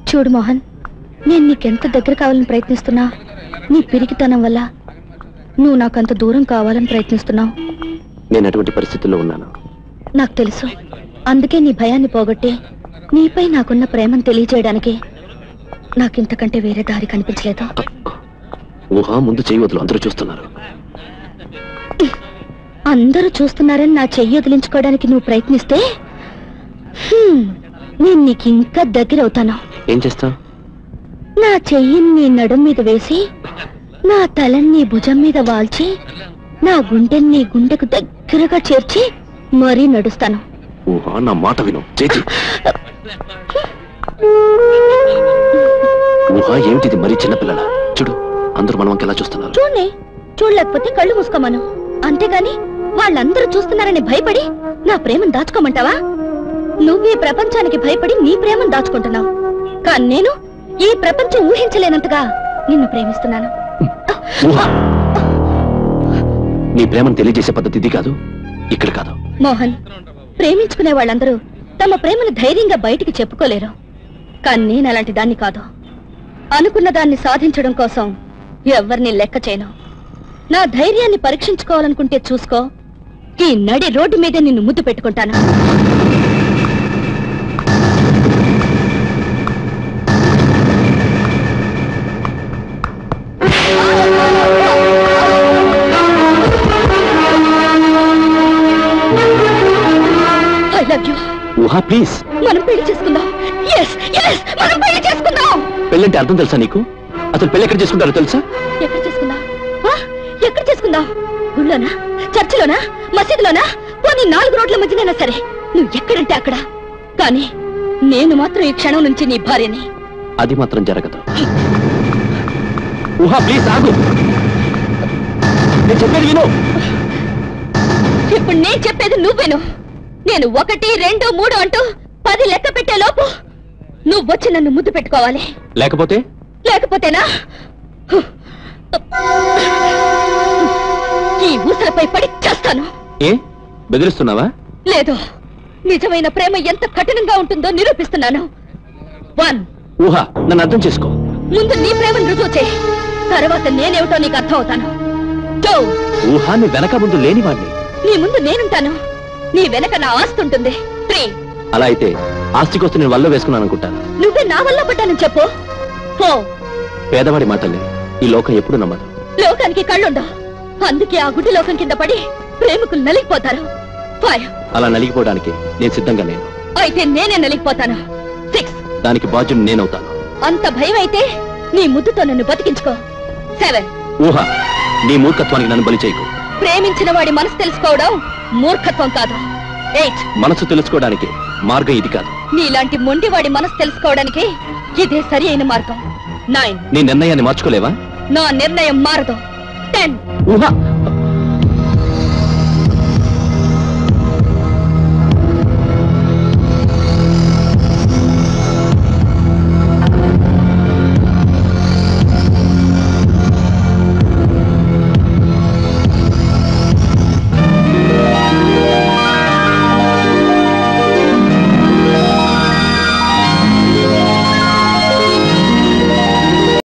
చూడు మోహన్, నేను నీకెంత దగ్గర కావాలని ప్రయత్నిస్తున్నా, నీ పిరికితనం వల్ల నువ్వు నాకంత దూరం కావాలని ప్రయత్నిస్తున్నావు. నేను అటువంటి పరిస్థితుల్లో ఉన్నాను. నాకు తెలుసు. అందుకే నీ భయాన్ని పోగొట్టి నీపై నాకున్న ప్రేమను తెలియజేయడానికి నాకింతకంటే వేరే దారి కనిపించలేదు. ఊహా, ముందు చేయవద్దు, అందరూ చూస్తున్నారు. అందరూ చూస్తున్నారని నా చెయ్యి వదిలించుకోవడానికి నువ్వు ప్రయత్నిస్తే నేను నీకు ఇంకా దగ్గర అవుతాను. ఏం చేస్తావు? నా చెయ్యిని నీ నడుం మీద వేసి, నా తలని నీ భుజం మీద వాల్చి, నా గుండెని నీ గుండెకు దగ్గరగా చేర్చి మరీ నడుస్తాను. ఊహా, నా మాట విను. చేతి ఊహా, ఏమిటిది మరీ చిన్నపిల్లల? చూడు, అందరూ మనం ఎలా చూస్తున్నారు. చూడలేకపోతే కళ్ళు మూసుకోమను. అంతేగాని వాళ్ళందరూ చూస్తున్నారని భయపడి నా ప్రేమను దాచుకోమంటావా? నువ్వీ ప్రపంచానికి భయపడి నీ ప్రేమను దాచుకుంటున్నావు. కానీ నేను ఈ ప్రపంచం ఊహించలేనంతగా నిన్ను ప్రేమిస్తున్నాను. నీ ప్రేమను తెలియజేసే పద్ధతి ఇది కాదు, ఇక్కడ కాదు. మోహన్, ప్రేమించుకునే వాళ్ళందరూ తమ ప్రేమను ధైర్యంగా బయటికి చెప్పుకోలేరు. కానీ నేను అలాంటి దాన్ని కాదు. అనుకున్న దాన్ని సాధించడం కోసం ఎవరిని లెక్క చేయను. నా ధైర్యాన్ని పరీక్షించుకోవాలనుకుంటే చూసుకో, ఈ నడి రోడ్డు మీదే నిన్ను ముద్దు పెట్టుకుంటాను. I love you. ఊహా, ప్లీజ్. మనం పెళ్లి చేసుకుందాం. మనం పెళ్లి చేసుకుందాం. పెళ్ళంటే అర్థం తెలుసా నీకు? అసలు పెళ్లి ఎక్కడ చేసుకుంటారో తెలుసా? ఎక్కడ చేసుకుందాం? ఎక్కడ చేసుకుందాం? గుళ్ళోనా, చర్చిలోనా, మసీదులోనా, పోనీ 4 రోడ్ల మధ్యనైనా సరే, నువ్వు ఎక్కడంటే అక్కడ. కానీ నేను మాత్రం ఈ క్షణం నుంచి నీ భార్యని. అది మాత్రం జరగదు. ఊహా, ప్లీజ్ ఆగు. నేను చెప్పేది విను. ఇప్పుడు నేను చెప్పేది నువ్వేను. నేను 1, 2, 3 అంటూ 10 లెక్క పెట్టే లోపు నువ్వు వచ్చి నన్ను ముద్దు పెట్టుకోవాలి. లేకపోతేనా ఈ ఊసలపై పడి చేస్తాను. ఏ బెదిరిస్తున్నావా? లేదు, నిజమైన ప్రేమ ఎంత కఠినంగా ఉంటుందో నిరూపిస్తున్నాను. 1. ఊహా, నన్ను అర్థం చేసుకో. ముందు నీ ప్రేమను రుజువు చేయి, తర్వాత నేనేమిటో నీకు అర్థం అవుతాను. 2. ఊహా, నీ వెనక ముందు లేనివాడిని. నీ ముందు నేనుంటాను, నీ వెనక నా ఆస్తి ఉంటుంది. 3. అలా అయితే ఆస్తి కోసం నేను వల్ల వేసుకున్నాను అనుకుంటాను. నువ్వే నా వల్ల పడ్డానని చెప్పు. 4. పేదవాడి మాటల్ని ఈ లోకం ఎప్పుడు నమ్మదు. లోకానికి కళ్ళుండవు, అందుకే ఆ గుడ్డి లోకం కింద పడి ప్రేమికులు నలిగిపోతారు. 5. అలా నలిగిపోవడానికి నేను సిద్ధంగా లేను. అయితే నేనే నలిగిపోతాను. 6. దానికి బాధ్యుని నేనవుతాను. అంత భయం అయితే నీ ముద్దుతో నన్ను బతికించుకో. 7. ఊహా, నీ మూర్ఖత్వానికి నన్ను బలి చేయకు. ప్రేమించిన వాడి మనసు తెలుసుకోవడం మూర్ఖత్వం కాదు. 8. మనసు తెలుసుకోవడానికి మార్గం ఇది కాదు. నీలాంటి మొండివాడి మనసు తెలుసుకోవడానికి ఇదే సరి అయిన మార్గం. 9. నీ నిర్ణయాన్ని మార్చుకోలేవా? నా నిర్ణయం మారదు. 10. ఊహా,